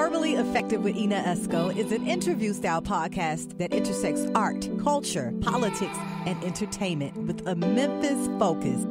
Verbally Effective with Ina Esco is an interview-style podcast that intersects art, culture, politics, and entertainment with a Memphis focus.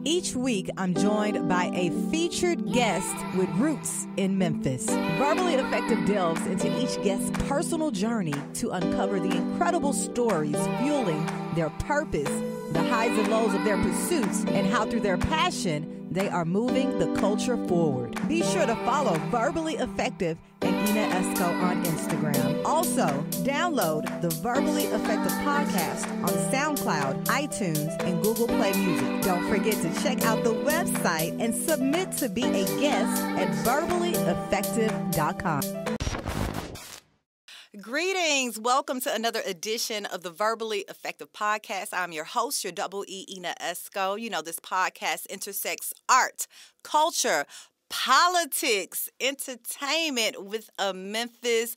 Each week, I'm joined by a featured guest with roots in Memphis. Verbally Effective delves into each guest's personal journey to uncover the incredible stories fueling their purpose, the highs and lows of their pursuits, and how through their passion, they are moving the culture forward. Be sure to follow Verbally Effective and Ina Esco on Instagram. Also, download the Verbally Effective podcast on SoundCloud, iTunes, and Google Play Music. Don't forget to check out the website and submit to be a guest at verballyeffective.com. Greetings. Welcome to another edition of the Verbally Effective Podcast. I'm your host, your double E, Ina Esco. You know, this podcast intersects art, culture, politics, entertainment with a Memphis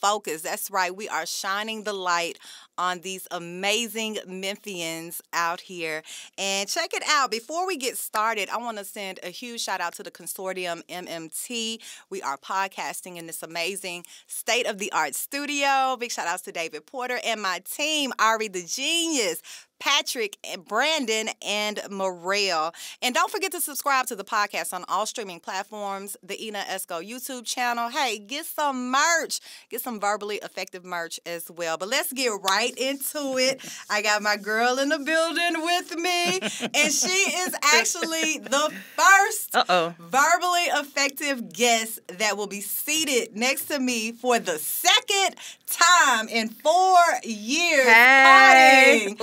focus. That's right. We are shining the light on these amazing Memphians out here. And check it out. Before we get started, I want to send a huge shout out to the consortium MMT. We are podcasting in this amazing state-of-the-art studio. Big shout outs to David Porter and my team, Ari the Genius, Patrick, and Brandon, and Morel. And don't forget to subscribe to the podcast on all streaming platforms, the Ina Esco YouTube channel. Hey, get some merch. Get some Verbally Effective merch as well. But let's get right into it. I got my girl in the building with me, and she is actually the first Verbally Effective guest that will be seated next to me for the second time in 4 years. Hey.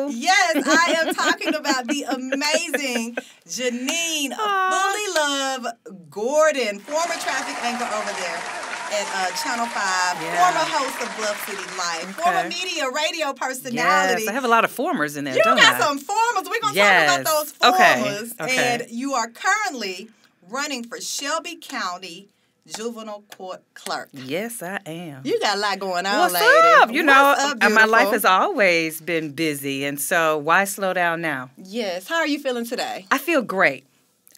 Yes, I am talking about the amazing Janeen Fullilove Gordon, former traffic anchor over there at Channel 5, former host of Bluff City Life, former media radio personality. Yes, I have a lot of formers in there, You don't got I? some formers. We're going to talk about those formers. Okay. And you are currently running for Shelby County Juvenile Court Clerk. Yes, I am. You got a lot going on, What's lady. up? You know, What's up, my life beautiful? has always been busy, and so why slow down now? Yes. How are you feeling today? I feel great.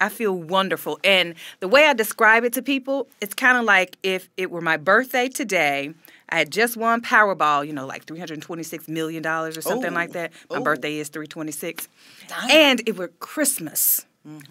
I feel wonderful. And the way I describe it to people, it's kind of like if it were my birthday today, I had just won Powerball, you know, like $326 million or something like that. My birthday is 326. Dang. And it were Christmas.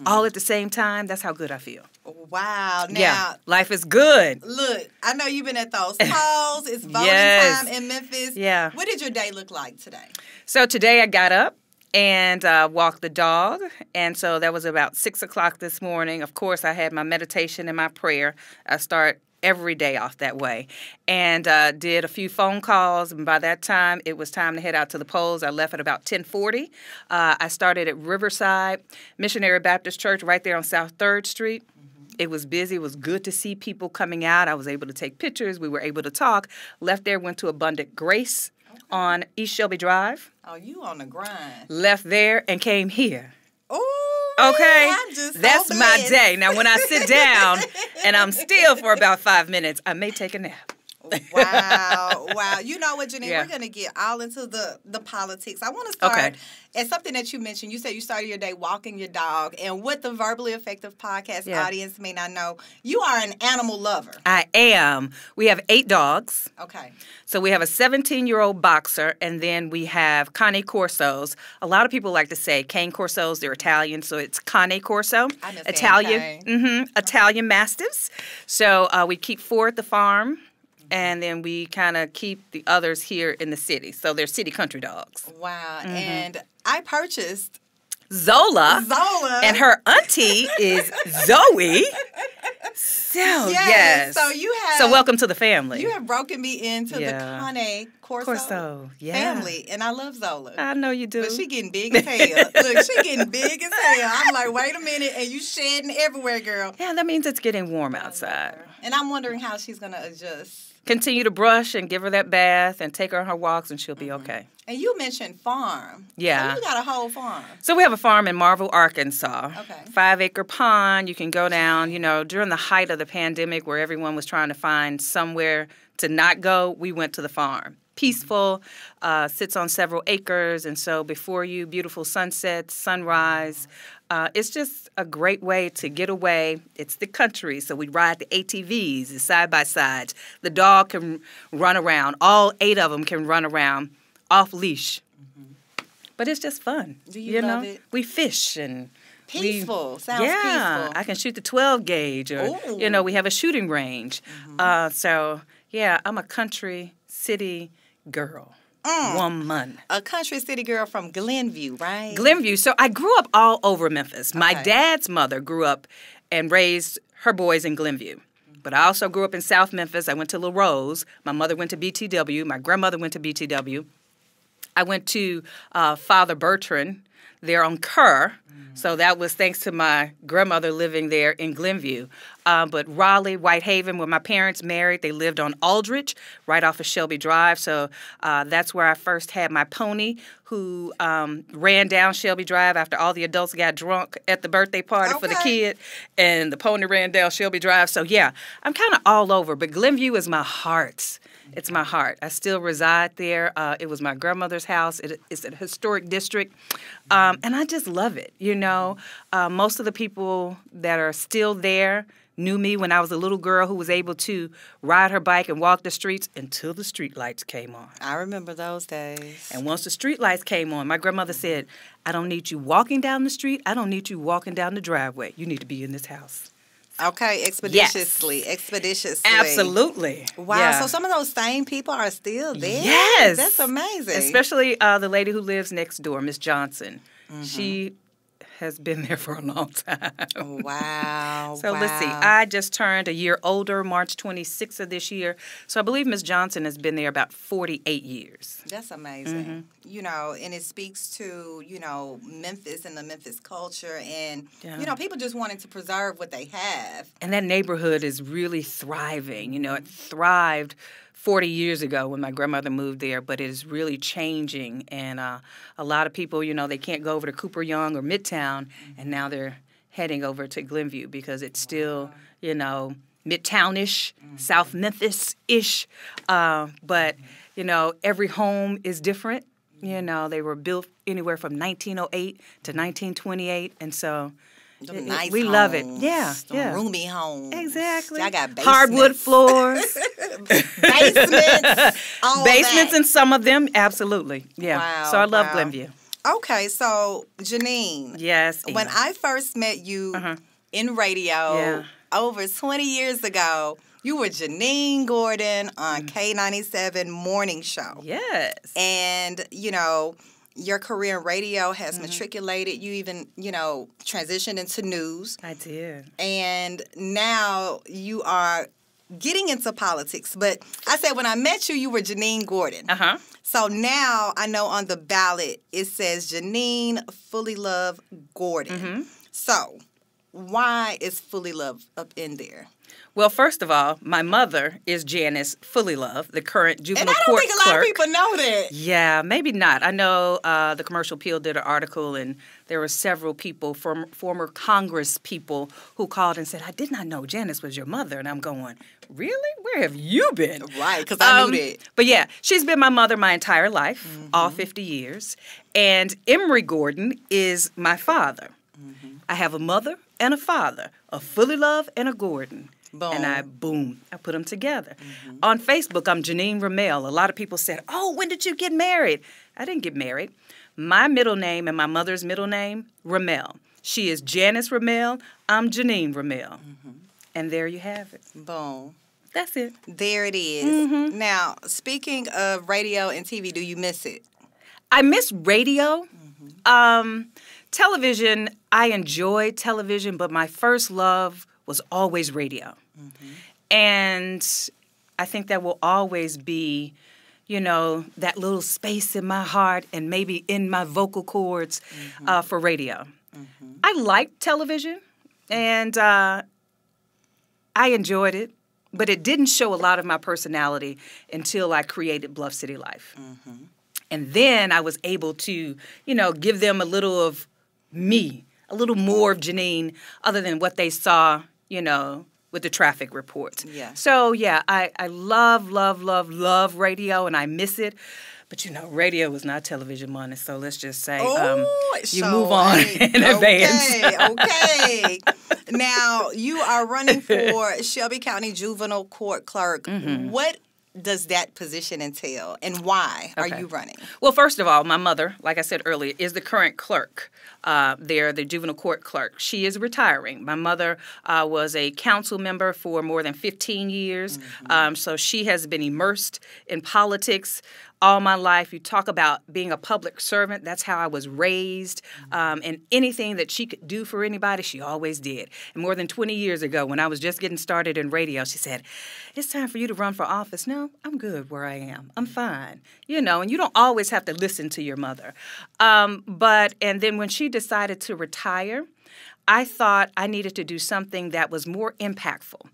All at the same time. That's how good I feel. Wow. Now, Yeah, life is good. look, I know you've been at those polls. It's voting Yes. time in Memphis. Yeah. What did your day look like today? So today I got up and walked the dog. And so that was about 6 o'clock this morning. Of course, I had my meditation and my prayer. I start every day off that way. And did a few phone calls. And by that time, it was time to head out to the polls. I left at about 10:40. I started at Riverside Missionary Baptist Church right there on South 3rd Street. It was busy. It was good to see people coming out. I was able to take pictures. We were able to talk. Left there, went to Abundant Grace on East Shelby Drive. Oh, you on the grind. Left there and came here. Ooh, Okay, I'm just so that's my blessed. day. Now, when I sit down and I'm still for about 5 minutes, I may take a nap. Wow. You know what, Janeen? Yeah. We're going to get all into the politics. I want to start Okay. at something that you mentioned. You said you started your day walking your dog. And what the Verbally Effective podcast Yeah. audience may not know, you are an animal lover. I am. We have 8 dogs. Okay. So we have a 17-year-old boxer, and then we have Cane Corsos. A lot of people like to say Cane Corsos. They're Italian, so it's Cane Corso. I understand Italian, Cane. Italian Mastiffs. So we keep 4 at the farm, and then we kind of keep the others here in the city. So they're city country dogs. Wow. And I purchased Zola. Zola. And her auntie is Zoe. So, yes. So you have. So welcome to the family. You have broken me into Yeah. the Cane Corso family, and I love Zola. I know you do. But she getting big as hell. Look, she getting big as hell. I'm like, wait a minute, and you shedding everywhere, girl. Yeah, that means it's getting warm outside. And I'm wondering how she's going to adjust. Continue to brush and give her that bath and take her on her walks, and she'll be okay. And you mentioned farm. Yeah. So you got a whole farm. So we have a farm in Marvel, Arkansas. Okay. 5-acre pond. You can go down, you know, during the height of the pandemic where everyone was trying to find somewhere to not go, we went to the farm. Peaceful, sits on several acres, and so before you, beautiful sunsets, sunrise, It's just a great way to get away. It's the country, so we ride the ATVs, the side-by-sides. The dog can run around. All 8 of them can run around off leash. But it's just fun. Do you love know? it? We fish and Peaceful. Sounds peaceful. I can shoot the 12 gauge, or Ooh. we have a shooting range. So yeah, I'm a country city girl. Woman. A country city girl from Glenview, right? Glenview. So I grew up all over Memphis. My Okay. dad's mother grew up and raised her boys in Glenview. But I also grew up in South Memphis. I went to La Rose. My mother went to BTW. My grandmother went to BTW. I went to Father Bertrand there on Kerr. So that was thanks to my grandmother living there in Glenview. But Raleigh, Whitehaven, where my parents married, they lived on Aldrich, right off of Shelby Drive. So that's where I first had my pony, who ran down Shelby Drive after all the adults got drunk at the birthday party for the kid. And the pony ran down Shelby Drive. So, yeah, I'm kind of all over. But Glenview is my heart. It's my heart. I still reside there. It was my grandmother's house. It's a historic district. And I just love it, Most of the people that are still there knew me when I was a little girl who was able to ride her bike and walk the streets until the street lights came on. I remember those days. And once the street lights came on, my grandmother said, I don't need you walking down the street. I don't need you walking down the driveway. You need to be in this house. Okay, expeditiously. Absolutely. Wow, Yeah. so some of those same people are still there? Yes. That's amazing. Especially the lady who lives next door, Miss Johnson. She has been there for a long time. Wow. So let's see. I just turned a year older, March 26th of this year. So I believe Miss Johnson has been there about 48 years. That's amazing. And it speaks to, Memphis and the Memphis culture and, people just wanting to preserve what they have. And that neighborhood is really thriving. It thrived 40 years ago when my grandmother moved there, but it is really changing. And a lot of people, they can't go over to Cooper Young or Midtown, and now they're heading over to Glenview because it's still, Midtown-ish, South Memphis-ish. But, every home is different. They were built anywhere from 1908 to 1928, and so Nice we homes, love it. Yeah, yeah. Roomy homes. Exactly. I got basements. Hardwood floors. Basements. Basements in some of them, absolutely. Yeah. Wow, So I love wow. Glenview. Okay, so Janeen. Yes. When Ina. I first met you in radio over 20 years ago, you were Janeen Gordon on K97 Morning Show. Yes. And, your career in radio has matriculated. You even, transitioned into news. I did. And now you are getting into politics. But I said when I met you, you were Janeen Gordon. Uh-huh. So now I know on the ballot it says Janeen Fullilove Gordon. So why is Fullilove up in there? Well, first of all, my mother is Janice Fullilove, the current juvenile And I don't court think a lot clerk. of people know that. Yeah, maybe not. I know the Commercial Appeal did an article, and there were several people, former Congress people, who called and said, I did not know Janice was your mother. And I'm going, really? Where have you been? Right, because I knew that. But yeah, she's been my mother my entire life, all 50 years. And Emory Gordon is my father. I have a mother and a father, a Fullilove and a Gordon. Boom. And I put them together. On Facebook, I'm Janeen Ramel. A lot of people said, oh, when did you get married? I didn't get married. My middle name and my mother's middle name, Ramel. She is Janice Ramel. I'm Janeen Ramel. And there you have it. Boom. That's it. There it is. Now, speaking of radio and TV, do you miss it? I miss radio. Television, I enjoy television, but my first love was always radio. And I think that will always be, that little space in my heart and maybe in my vocal cords for radio. I liked television, and I enjoyed it, but it didn't show a lot of my personality until I created Bluff City Life. And then I was able to, give them a little of me, a little more of Janeen, other than what they saw, with the traffic reports. Yeah. So, yeah, I love, love, love, love radio, and I miss it. But, radio was not television money, so let's just say you so, move on in advance. Okay. Now, you are running for Shelby County Juvenile Court Clerk. Mm-hmm. What does that position entail, and why are you running? Well, first of all, my mother, like I said earlier, is the current clerk there, the juvenile court clerk. She is retiring. My mother was a council member for more than 15 years, so she has been immersed in politics all my life. You talk about being a public servant. That's how I was raised. And anything that she could do for anybody, she always did. And more than 20 years ago, when I was just getting started in radio, she said, "It's time for you to run for office." No, I'm good where I am. I'm fine. And you don't always have to listen to your mother. And then when she decided to retire, I thought I needed to do something that was more impactful.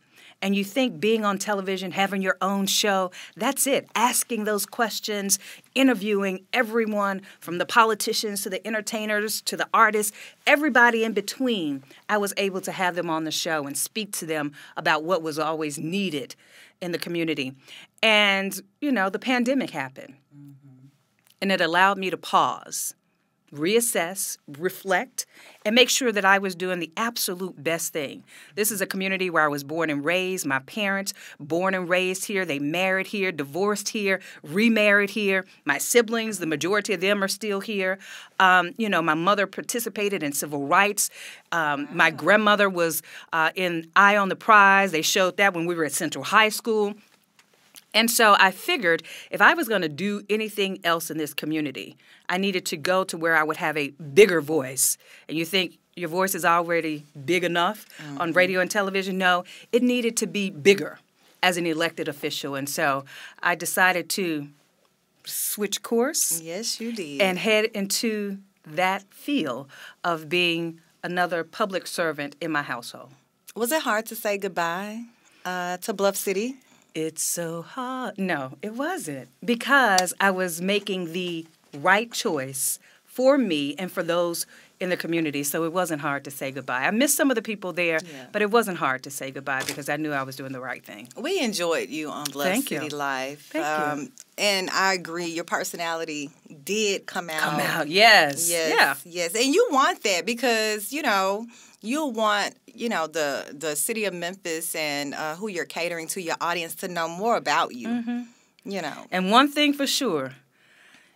And you think being on television, having your own show, that's it. Asking those questions, interviewing everyone from the politicians to the entertainers to the artists, everybody in between. I was able to have them on the show and speak to them about what was always needed in the community. And, the pandemic happened. Mm-hmm. And it allowed me to pause, reassess, reflect, and make sure that I was doing the absolute best thing. This is a community where I was born and raised. My parents, born and raised here. They married here, divorced here, remarried here. My siblings, the majority of them are still here. My mother participated in civil rights. My grandmother was in Eye on the Prize. They showed that when we were at Central High School. And so I figured if I was going to do anything else in this community, I needed to go to where I would have a bigger voice. And you think your voice is already big enough on radio and television? No, it needed to be bigger as an elected official. And so I decided to switch course. Yes, you did. And head into that field of being another public servant in my household. Was it hard to say goodbye to Bluff City? It's so hard. No, it wasn't, because I was making the right choice for me and for those in the community, so it wasn't hard to say goodbye. I missed some of the people there, but it wasn't hard to say goodbye because I knew I was doing the right thing. We enjoyed you on Bluff City Live. Thank you. And I agree, your personality did come out. Yes. Yes. And you want that because, you'll want, the city of Memphis and who you're catering to, your audience, to know more about you, And one thing for sure,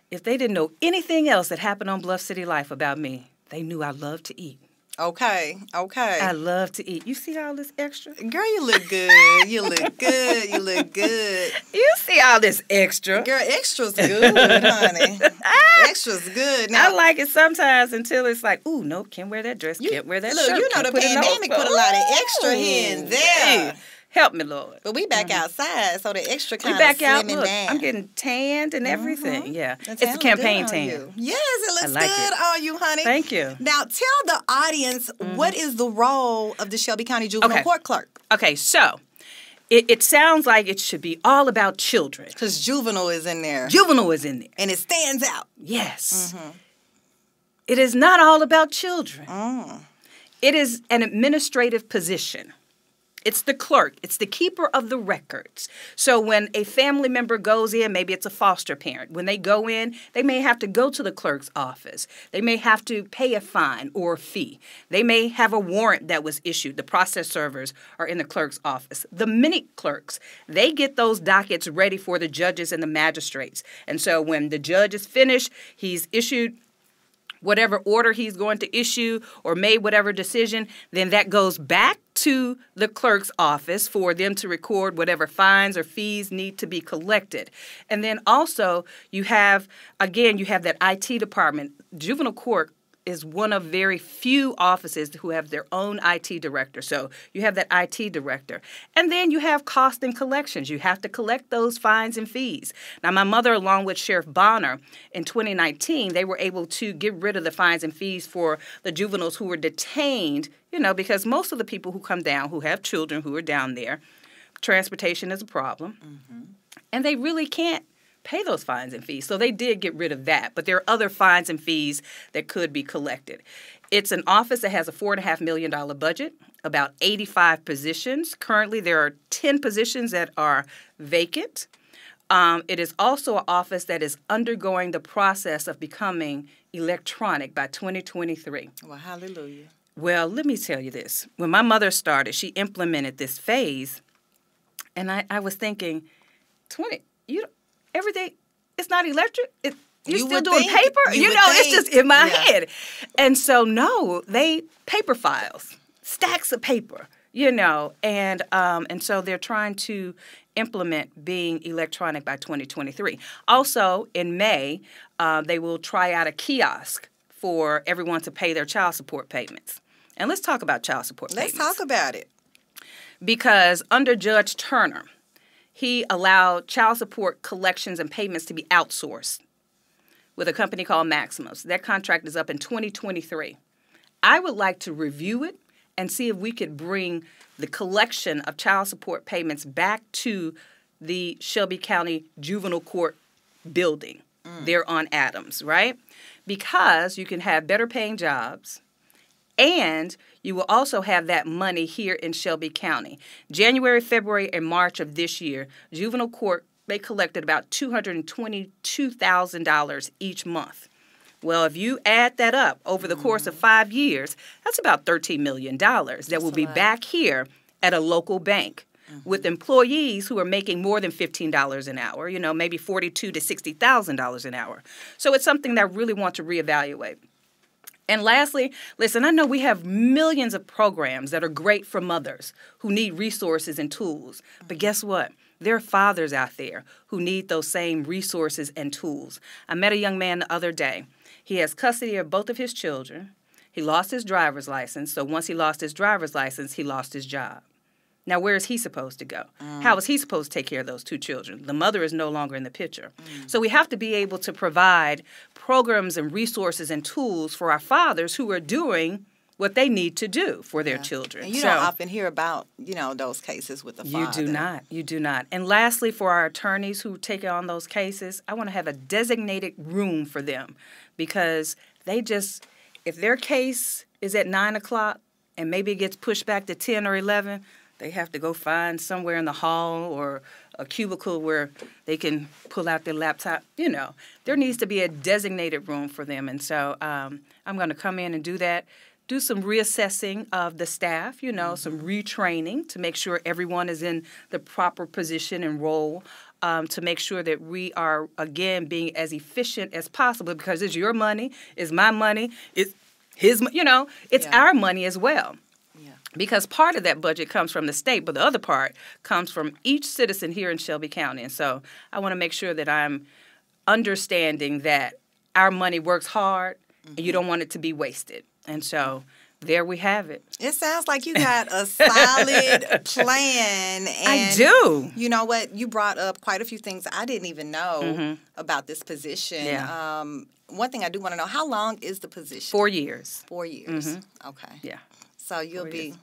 if they didn't know anything else that happened on Bluff City Life about me, they knew I loved to eat. Okay. I love to eat. You see all this extra? Girl, you look good. You look good. You see all this extra? Girl, extra's good, honey. Extra's good. Now, I like it sometimes until it's like, ooh, no, can't wear that dress, can't wear that shirt. Look, the pandemic put a lot of extra here and there. Hey, help me, Lord. But we back outside, so the extra kind of slimming down. I'm getting tanned and everything. Yeah, it's a campaign tan. Yes, it looks good on you, honey. Thank you. Now, tell the audience, what is the role of the Shelby County Juvenile Court Clerk? Okay, so it sounds like it should be all about children. Because juvenile is in there. And it stands out. Yes. It is not all about children. It is an administrative position. It's the clerk. It's the keeper of the records. So when a family member goes in, maybe it's a foster parent. When they go in, they may have to go to the clerk's office. They may have to pay a fine or a fee. They may have a warrant that was issued. The process servers are in the clerk's office. The minute clerks, they get those dockets ready for the judges and the magistrates. And so when the judge is finished, he's issued whatever order he's going to issue or made whatever decision, then that goes back to the clerk's office for them to record whatever fines or fees need to be collected. And then also you have that IT department. Juvenile court is one of very few offices who have their own IT director. So you have that IT director. And then you have cost and collections. You have to collect those fines and fees. Now, my mother, along with Sheriff Bonner, in 2019, they were able to get rid of the fines and fees for the juveniles who were detained, because most of the people who come down, who have children who are down there, transportation is a problem. And they really can't pay those fines and fees. So they did get rid of that. But there are other fines and fees that could be collected. It's an office that has a $4.5 million budget, about 85 positions. Currently, there are 10 positions that are vacant. It is also an office that is undergoing the process of becoming electronic by 2023. Well, hallelujah. Well, let me tell you this. When my mother started, she implemented this phase, and I was thinking, everything, it's not electric? You're still doing paper? It's just in my head. And so, no, paper files, stacks of paper, and so they're trying to implement being electronic by 2023. Also, in May, they will try out a kiosk for everyone to pay their child support payments. And let's talk about child support payments. Let's talk about it. Because under Judge Turner, he allowed child support collections and payments to be outsourced with a company called Maximus. That contract is up in 2023. I would like to review it and see if we could bring the collection of child support payments back to the Shelby County Juvenile Court building there on Adams, right? Because you can have better paying jobs, and you will also have that money here in Shelby County. January, February, and March of this year, Juvenile Court, they collected about $222,000 each month. Well, if you add that up over the course of 5 years, that's about $13 million that will be back here at a local bank with employees who are making more than $15 an hour, maybe $42,000 to $60,000 an hour. So it's something that I really want to reevaluate. And lastly, listen, I know we have millions of programs that are great for mothers who need resources and tools. But guess what? There are fathers out there who need those same resources and tools. I met a young man the other day. He has custody of both of his children. He lost his driver's license. So once he lost his driver's license, he lost his job. Now, where is he supposed to go? How is he supposed to take care of those two children? The mother is no longer in the picture. So we have to be able to provide programs and resources and tools for our fathers who are doing what they need to do for their children. And you don't often hear about, those cases with the father. You do not. And lastly, for our attorneys who take on those cases, I want to have a designated room for them because if their case is at 9 o'clock and maybe it gets pushed back to 10 or 11, they have to go find somewhere in the hall or a cubicle where they can pull out their laptop. There needs to be a designated room for them. And so I'm going to come in and do that, do some reassessing of the staff, some retraining to make sure everyone is in the proper position and role, to make sure that we are, again, being as efficient as possible because it's your money, it's my money, it's his, it's our money as well. Because part of that budget comes from the state, but the other part comes from each citizen here in Shelby County. And so I want to make sure that I'm understanding that our money works hard and you don't want it to be wasted. And so there we have it. It sounds like you got a solid plan. And I do. You know what? You brought up quite a few things I didn't even know about this position. Yeah. One thing I do want to know, how long is the position? 4 years. 4 years. Okay. Yeah. So you'll be,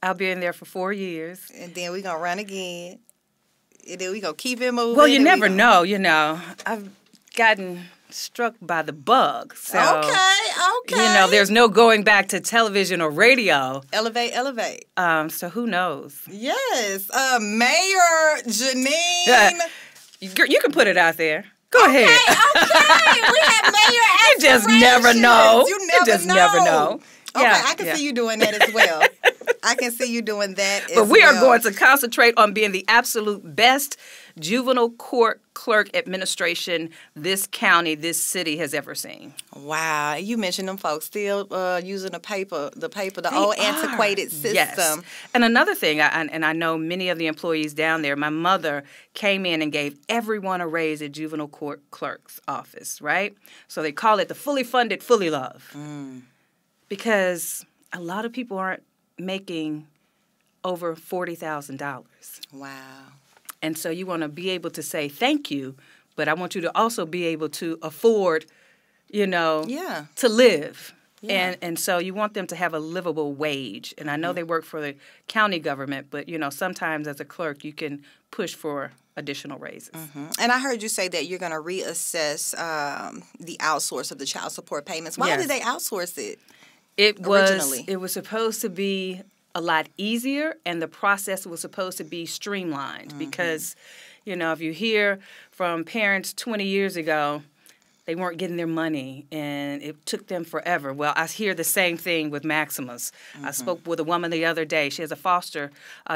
I'll be in there for 4 years. And then we're going to run again. And then we're going to keep it moving. Well, you never know, I've gotten struck by the bug. So, okay. There's no going back to television or radio. Elevate. So who knows? Yes. Mayor Janeen. You can put it out there. Go ahead. Okay. We have mayor aspirations. You just never know. You just never know. Okay, I can see you doing that as well. I can see you doing that as well. But we are going to concentrate on being the absolute best juvenile court clerk administration this county, this city has ever seen. Wow. You mentioned them folks still using the old antiquated system. Yes. And another thing, and I know many of the employees down there, my mother came in and gave everyone a raise at juvenile court clerk's office, right? So they call it the fully funded Fullilove. Because a lot of people aren't making over $40,000. Wow. And so you want to be able to say thank you, but I want you to also be able to afford, to live. Yeah. And so you want them to have a livable wage. And I know they work for the county government, but, sometimes as a clerk you can push for additional raises. And I heard you say that you're going to reassess the outsource of the child support payments. Why did they outsource it? It was supposed to be a lot easier, and the process was supposed to be streamlined because, If you hear from parents 20 years ago, they weren't getting their money, and it took them forever. Well, I hear the same thing with Maximus. I spoke with a woman the other day. She has a foster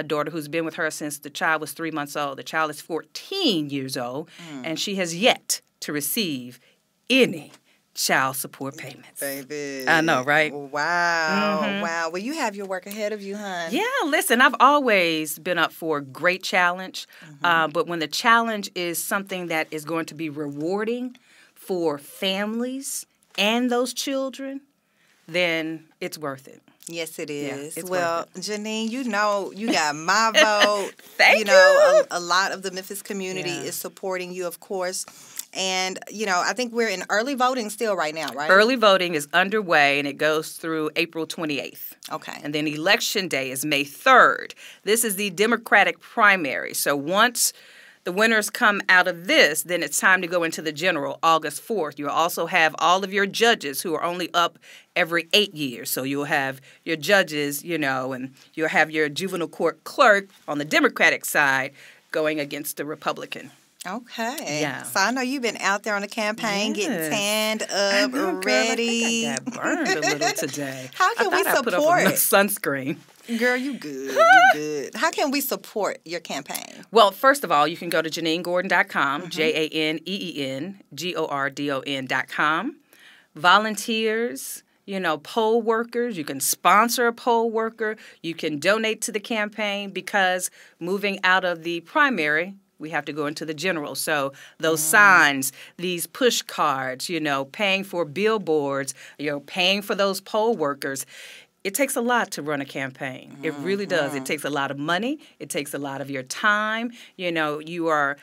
daughter who's been with her since the child was 3 months old. The child is 14 years old, and she has yet to receive any child support payments. Baby. I know, right? Wow. Wow. Well, you have your work ahead of you, hon. Yeah, listen, I've always been up for a great challenge, but when the challenge is something that is going to be rewarding for families and those children, then it's worth it. Yes, it is. Yeah, it's well, worth it. Janeen, you got my vote. Thank you. A lot of the Memphis community Yeah. is supporting you, of course. And, I think we're in early voting still right now, right? Early voting is underway, and it goes through April 28th. Okay. And then Election Day is May 3rd. This is the Democratic primary. So once the winners come out of this, then it's time to go into the general, August 4th. You'll also have all of your judges who are only up every 8 years. So you'll have your judges, and you'll have your juvenile court clerk on the Democratic side going against the Republican. Okay. Yeah. So I know you've been out there on the campaign, getting Yes. tanned I up, know, girl, ready. I think I got burned a little today. How can we I put up support? enough sunscreen. Girl, you good. You good. How can we support your campaign? Well, first of all, you can go to JaneenGordon.com, JaneenGordon.com. Volunteers, poll workers. You can sponsor a poll worker. You can donate to the campaign because moving out of the primary, we have to go into the general. So those signs, these push cards, paying for billboards, paying for those poll workers. It takes a lot to run a campaign. It really does. It takes a lot of money. It takes a lot of your time. You are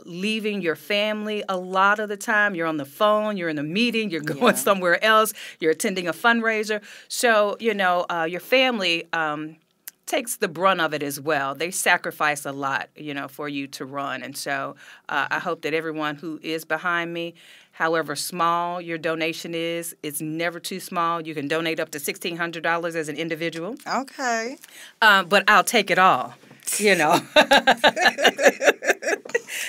leaving your family a lot of the time. You're on the phone. You're in a meeting. You're going somewhere else. You're attending a fundraiser. So, your family takes the brunt of it as well. They sacrifice a lot, for you to run. And so I hope that everyone who is behind me, however small your donation is, it's never too small. You can donate up to $1,600 as an individual. Okay. But I'll take it all,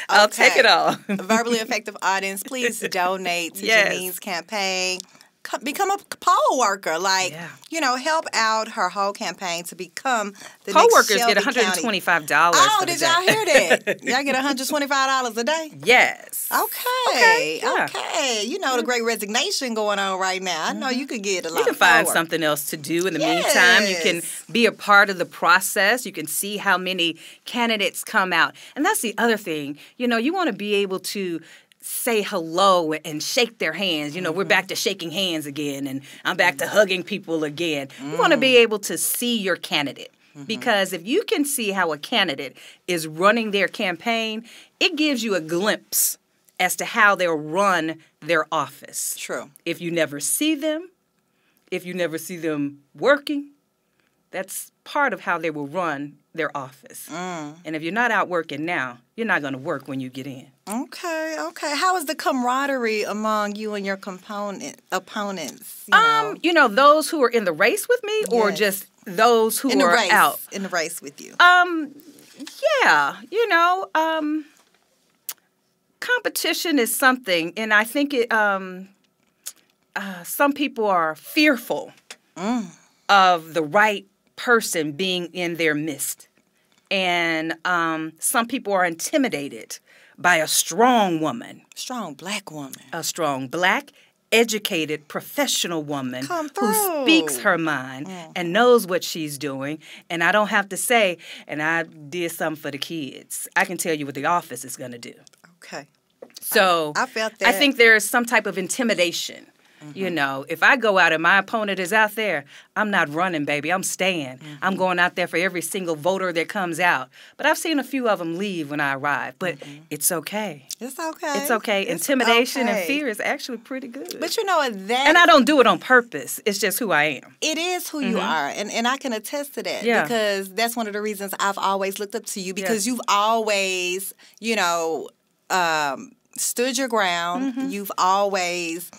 I'll take it all. Verbally effective audience, please donate to Yes. Janeen's campaign. Become a poll worker. Help out her whole campaign to become the Poll next workers Shelby get $125 Oh, for the did day. y'all hear that? Y'all get $125 a day? Yes. Okay. yeah. Okay. The great resignation going on right now. I know you could get a lot You can of find power. something else to do in the meantime. You can be a part of the process. You can see how many candidates come out. And that's the other thing. You want to be able to say hello and shake their hands. We're back to shaking hands again, and I'm back to hugging people again. You want to be able to see your candidate. Because if you can see how a candidate is running their campaign, it gives you a glimpse as to how they'll run their office. True. If you never see them, working, that's part of how they will run their office. And if you're not out working now, you're not going to work when you get in. Okay. How is the camaraderie among you and your opponents? Those who are in the race with me, or Yes. just those who in the are race, out. in the race with you. Competition is something, and I think it. Some people are fearful of the right person being in their midst, and some people are intimidated by a strong woman, Strong black woman. a strong black, educated, professional woman Come who through. speaks her mind and knows what she's doing. And I don't have to say, and I did something for the kids. I can tell you what the office is going to do. Okay. So I felt that. I think there is some type of intimidation. If I go out and my opponent is out there, I'm not running, baby. I'm staying. I'm going out there for every single voter that comes out. But I've seen a few of them leave when I arrive. But it's okay. It's okay. It's okay. It's Intimidation okay. and fear is actually pretty good. But that. And I don't do it on purpose. It's just who I am. It is who you are, and I can attest to that because that's one of the reasons I've always looked up to you because you've always, stood your ground. You've always,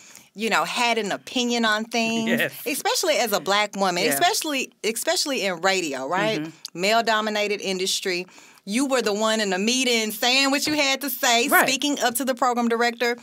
had an opinion on things, especially as a black woman, especially in radio, right? Male-dominated industry. you were the one in the meeting saying what you had to say, speaking up to the program director.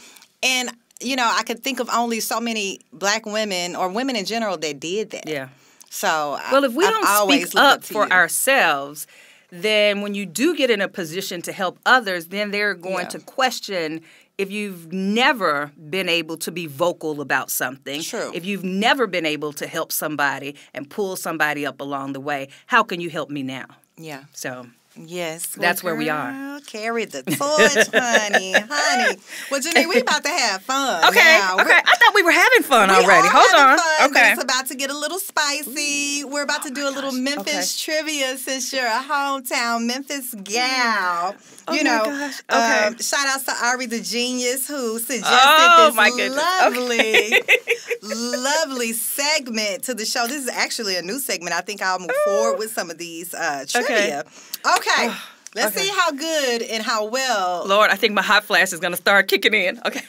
And, I could think of only so many black women or women in general that did that. Yeah. So, well, if we don't speak up for you. ourselves, then when you do get in a position to help others, then they're going to question if you've never been able to be vocal about something. True. If you've never been able to help somebody and pull somebody up along the way, how can you help me now? Yeah. So... yes. That's where we are. Carry the torch, honey. Well, Janeen, we about to have fun. Okay. Now. Okay. I thought we were having fun already. Hold on. Fun, okay. It's about to get a little spicy. We're about to do a little Memphis trivia since you're a hometown Memphis gal. My gosh. Okay. Shout outs to Ari the Genius who suggested lovely segment to the show. This is actually a new segment. I think I'll move forward with some of these trivia. Okay. Let's see how good and how well. Lord, I think my hot flash is going to start kicking in. Okay.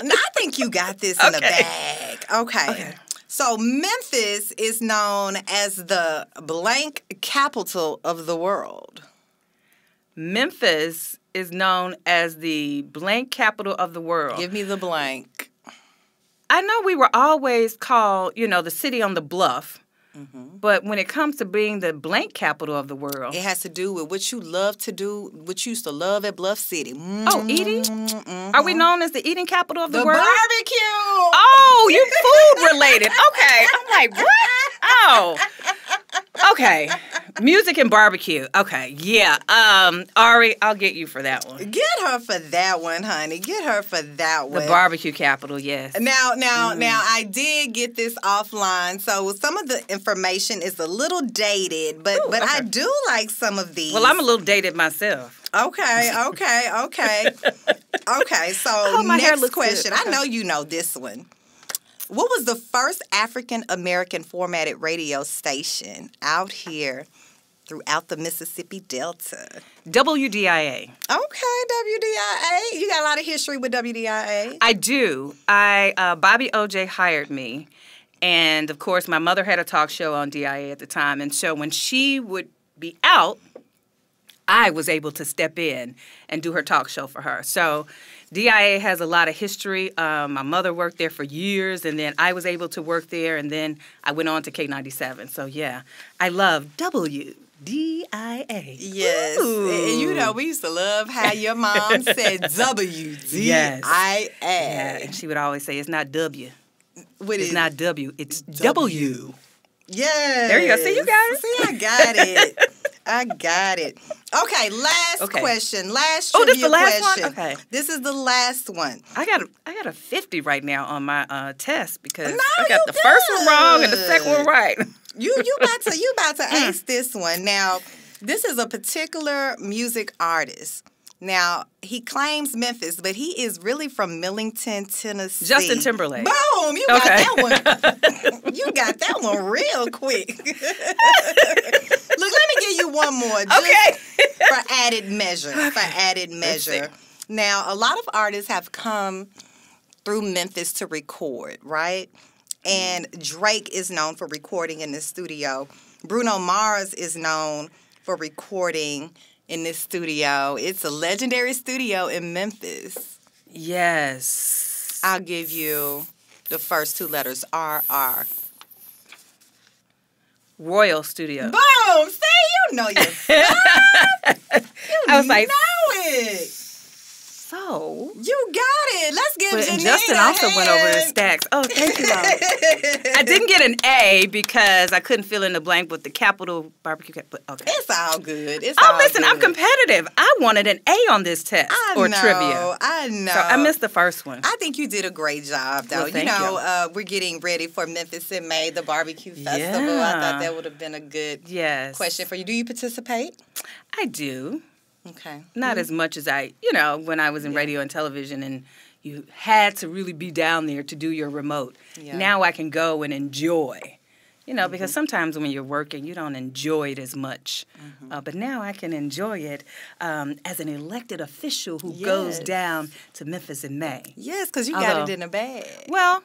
No, I think you got this in the bag. Okay. So Memphis is known as the blank capital of the world. Memphis is known as the blank capital of the world. Give me the blank. I know we were always called, the city on the bluff. Mm-hmm. But when it comes to being the blank capital of the world... it has to do with what you love to do, what you used to love at Bluff City. Mm-hmm. Oh, eating? Mm-hmm. Are we known as the eating capital of the world? The barbecue! Oh, you food related. Okay. I'm like, what? Oh. Okay. Music and barbecue. Okay. Yeah. Ari, I'll get you for that one. Get her for that one, honey. Get her for that one. The barbecue capital, yes. Now, I did get this offline, so some of the information is a little dated, but I do like some of these. Well, I'm a little dated myself. Okay. Okay, so next question. Okay. I know you know this one. What was the first African-American formatted radio station out here throughout the Mississippi Delta? WDIA. Okay, WDIA. You got a lot of history with WDIA. I do. Bobby O.J. hired me. And, of course, my mother had a talk show on DIA at the time. And so when she would be out, I was able to step in and do her talk show for her. So DIA has a lot of history. My mother worked there for years, and then I was able to work there, and then I went on to K97. So, yeah, I love WDIA. Yes. Ooh. And we used to love how your mom said WDIA. Yes. Yeah, and she would always say, it's not W. It's not W. It's W. Yes. There you go. See, you got it. See, I got it. Okay, last question. Last trivia this is the last question. One? Okay. This is the last one. I got a 50 right now on my test because no, I got the first one wrong and the second one right. You about to ace this one. Now, this is a particular music artist. Now, he claims Memphis, but he is really from Millington, Tennessee. Justin Timberlake. Boom! You got that one. You got that one real quick. Look, let me give you one more. Just for added measure. Now, a lot of artists have come through Memphis to record, right? And Drake is known for recording in the studio. Bruno Mars is known for recording in this studio. It's a legendary studio in Memphis. Yes. I'll give you the first two letters, RR. Royal Studio. Boom! See, you know your stuff. I was like, know it. So you got it. Let's give Janeen Justin also went over the stacks. Oh, thank you, Mom. I didn't get an A because I couldn't fill in the blank with the capital barbecue. But okay, it's all good. Listen, I'm competitive. I wanted an A on this test trivia. I know. So I missed the first one. I think you did a great job, though. Well, thank you. We're getting ready for Memphis in May, the barbecue festival. Yeah. I thought that would have been a good question for you. Do you participate? I do. Okay. Not as much as when I was in radio and television and you had to really be down there to do your remote. Yeah. Now I can go and enjoy, because sometimes when you're working, you don't enjoy it as much. Mm-hmm. But now I can enjoy it as an elected official who goes down to Memphis in May. Yes, because you got it in the bag. Well,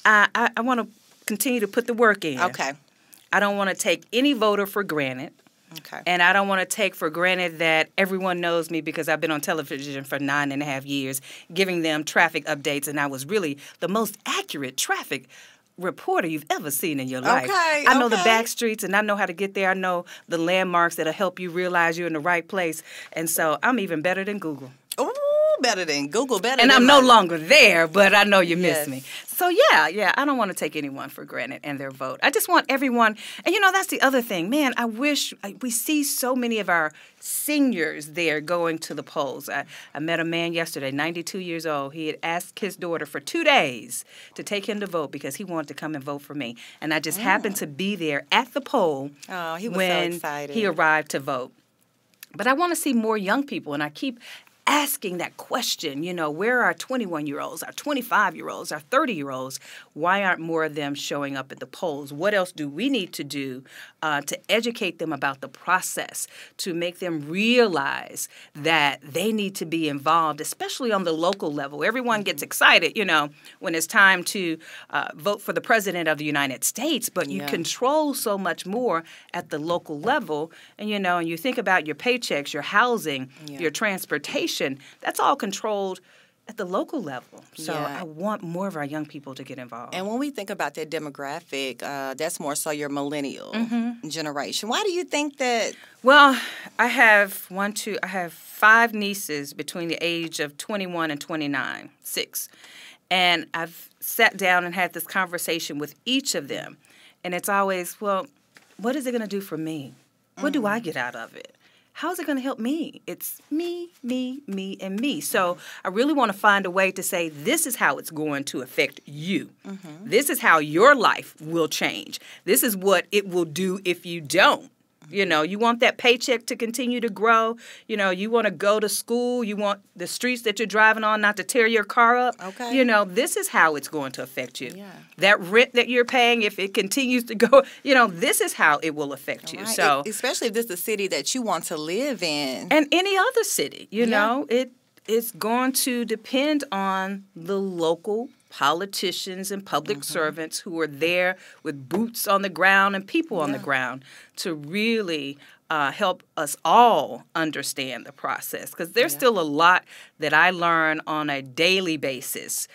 I want to continue to put the work in. Okay. I don't want to take any voter for granted. Okay. And I don't want to take for granted that everyone knows me because I've been on television for 9.5 years, giving them traffic updates, and I was really the most accurate traffic reporter you've ever seen in your life. Okay, I know the back streets, and I know how to get there. I know the landmarks that'll help you realize you're in the right place. And so I'm even better than Google. Ooh, better than Google, better and than I'm no longer there, but I know you miss Yes. me. So yeah, I don't want to take anyone for granted and their vote. I just want everyone, and that's the other thing. Man, I wish we see so many of our seniors there going to the polls. I met a man yesterday, 92 years old. He had asked his daughter for 2 days to take him to vote because he wanted to come and vote for me. And I just happened to be there at the poll he was when so excited. he arrived to vote. But I want to see more young people, and I keep asking that question, where are our 21-year-olds, our 25-year-olds, our 30-year-olds? Why aren't more of them showing up at the polls? What else do we need to do to educate them about the process, to make them realize that they need to be involved, especially on the local level? Everyone gets excited, when it's time to vote for the president of the United States, but you control so much more at the local level. And, and you think about your paychecks, your housing, your transportation. That's all controlled at the local level. So I want more of our young people to get involved. And when we think about that demographic, that's more so your millennial generation. Why do you think that? Well, I have 5 nieces between the age of 21 and 29, 6. And I've sat down and had this conversation with each of them. And it's always, well, what is it going to do for me? What do I get out of it? How is it going to help me? It's me, me, me, and me. So I really want to find a way to say this is how it's going to affect you. This is how your life will change. This is what it will do if you don't. You want that paycheck to continue to grow. You want to go to school. You want the streets that you're driving on not to tear your car up. Okay. This is how it's going to affect you. Yeah. That rent that you're paying, if it continues to go, this is how it will affect you. Right. So, especially if this is a city that you want to live in. And any other city, it's going to depend on the local politicians and public servants who are there with boots on the ground and people on the ground to really help us all understand the process. Because there's still a lot that I learn on a daily basis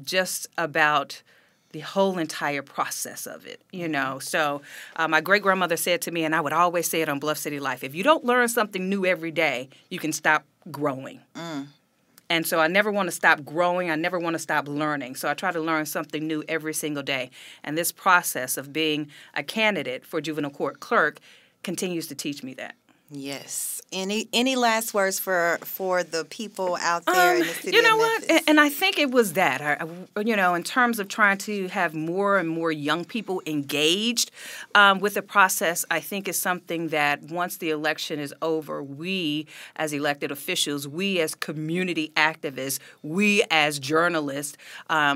just about the whole entire process of it, So my great-grandmother said to me, and I would always say it on Bluff City Life, if you don't learn something new every day, you can stop growing. And so I never want to stop growing. I never want to stop learning. So I try to learn something new every single day. And this process of being a candidate for juvenile court clerk continues to teach me that. Yes. Any last words for the people out there in the city you know of what? Memphis? And I think it was that, in terms of trying to have more and more young people engaged with the process, I think is something that once the election is over, we as elected officials, we as community activists, we as journalists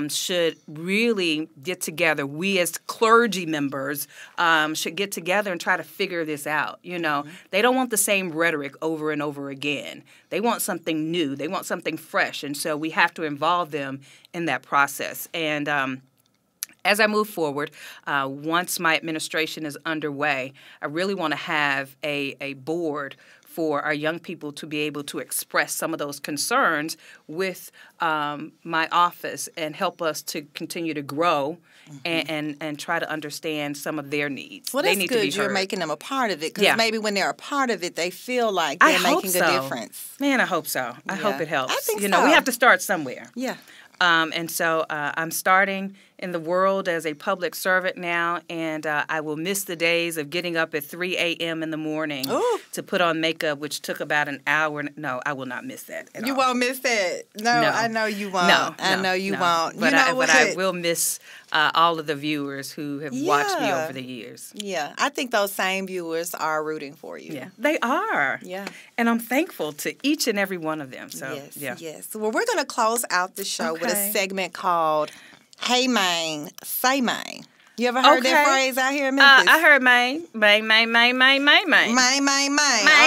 should really get together. We as clergy members should get together and try to figure this out. They don't want the same rhetoric over and over again. They want something new. They want something fresh. And so we have to involve them in that process. And as I move forward, once my administration is underway, I really want to have a board for our young people to be able to express some of those concerns with my office and help us to continue to grow and try to understand some of their needs. Well, they that's need good. To be You're heard. making them a part of it because maybe when they're a part of it, they feel like they're making a difference. Man, I hope so. I hope it helps. I think so. so. We have to start somewhere. Yeah. And so I'm starting in the world as a public servant now, and I will miss the days of getting up at 3 a.m. in the morning to put on makeup, which took about an hour. No, I will not miss that at all. You won't miss that. No, I know you won't. I know you won't. But I will miss all of the viewers who have watched me over the years. Yeah, I think those same viewers are rooting for you. Yeah, they are. Yeah. And I'm thankful to each and every one of them. So, yes. Well, we're going to close out the show with a segment called Hey Man, Say Man. You ever heard that phrase out here in Memphis? I heard Maine. Maine.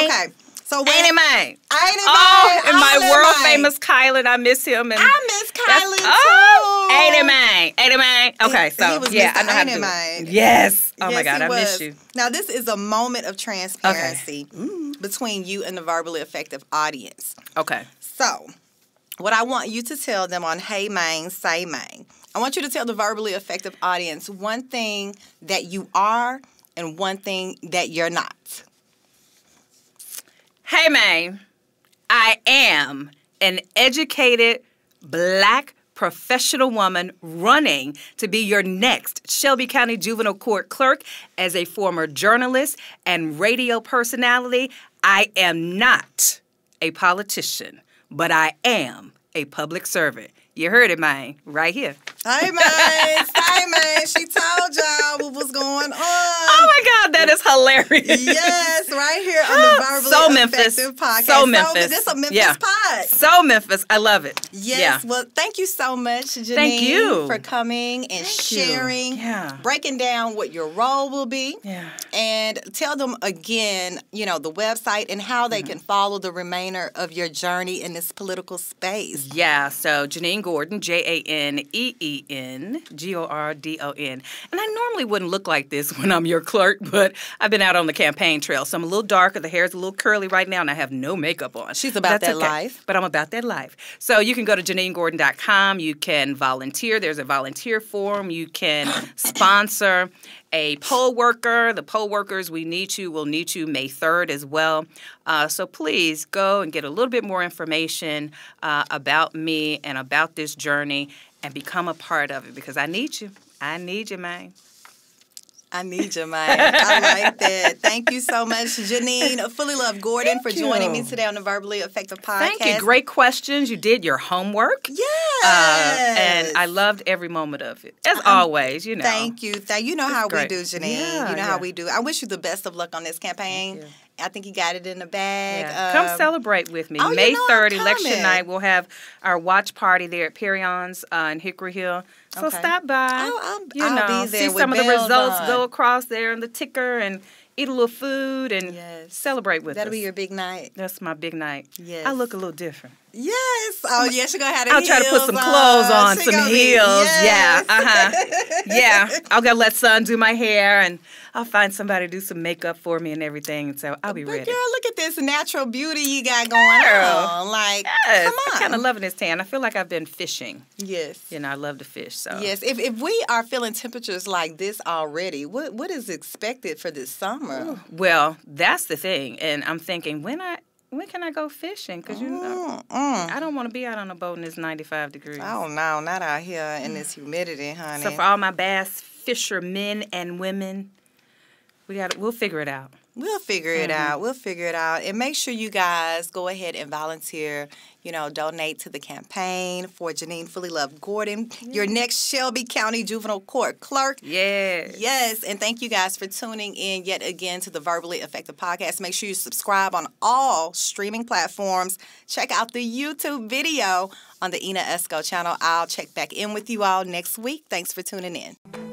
Okay. So when Ain't it Maine? Ain't it Oh, Maine? and my All in world Maine. famous Kylan, I miss him. And I miss Kylan too. 80 man. Okay, so he was yeah, Mr. I know how to do Dynamite. it. Yes. Oh my Yes, God, he I was. miss you. Now, this is a moment of transparency between you and the verbally effective audience. Okay. So, what I want you to tell them on Hey Man, Say Man, I want you to tell the verbally effective audience one thing that you are and one thing that you're not. Hey man, I am an educated Black professional woman running to be your next Shelby County Juvenile Court clerk. As a former journalist and radio personality, I am not a politician, but I am a public servant. You heard it, man, right here. Hey, man, she told y'all what was going on. Oh, my God, that is hilarious. Yes, right here on the Verbally Effective Podcast. So Memphis. This is a Memphis pod. So Memphis. I love it. Yes. Yeah. Well, thank you so much, Janeen, thank you for coming and sharing, breaking down what your role will be. Yeah. And tell them again, the website and how they can follow the remainder of your journey in this political space. Yeah. So Janeen Gordon, JANEEN, and I normally wouldn't look like this when I'm your clerk, but I've been out on the campaign trail, so I'm a little darker. The hair's a little curly right now, and I have no makeup on. She's about that life. But I'm about that life. So you can go to JaneenGordon.com. You can volunteer. There's a volunteer form. You can sponsor a poll worker. The poll workers, we need you, will need you May 3rd as well. So please go and get a little bit more information about me and about this journey and become a part of it because I need you. I need you, man. I need you, man. I like that. Thank you so much, Janeen Fullilove Gordon, for joining me today on the Verbally Effective Podcast. Thank you. Great questions. You did your homework. Yes. And I loved every moment of it. As always, Thank you. You know how we do, Janeen. Yeah, you know how we do. I wish you the best of luck on this campaign. I think you got it in the bag. Yeah. Come celebrate with me. May 3rd, election night, we'll have our watch party there at Perion's in Hickory Hill. So stop by. I'll be there. See some of the results, go across there on the ticker and eat a little food and celebrate with us. That'll be your big night. That's my big night. Yes. I look a little different. Yes. Oh, yeah, she's going to have the I'll heels try to put some clothes on, some heels. Yes. Yeah, I'll go let son do my hair, and I'll find somebody to do some makeup for me and everything, so I'll be ready. Girl, look at this natural beauty you got going on. Like, come on. I'm kind of loving this tan. I feel like I've been fishing. Yes. I love to fish, so. Yes. If we are feeling temperatures like this already, what is expected for this summer? Ooh. Well, that's the thing, and I'm thinking, when can I go fishing? Because, I don't want to be out on a boat and it's 95 degrees. Oh, no, not out here in this humidity, honey. So for all my bass fishermen and women, we'll figure it out. We'll figure it out. We'll figure it out. And make sure you guys go ahead and volunteer, donate to the campaign for Janeen Fullilove Gordon, your next Shelby County Juvenile Court clerk. Yes. Yes. And thank you guys for tuning in yet again to the Verbally Effective Podcast. Make sure you subscribe on all streaming platforms. Check out the YouTube video on the Ina Esco channel. I'll check back in with you all next week. Thanks for tuning in.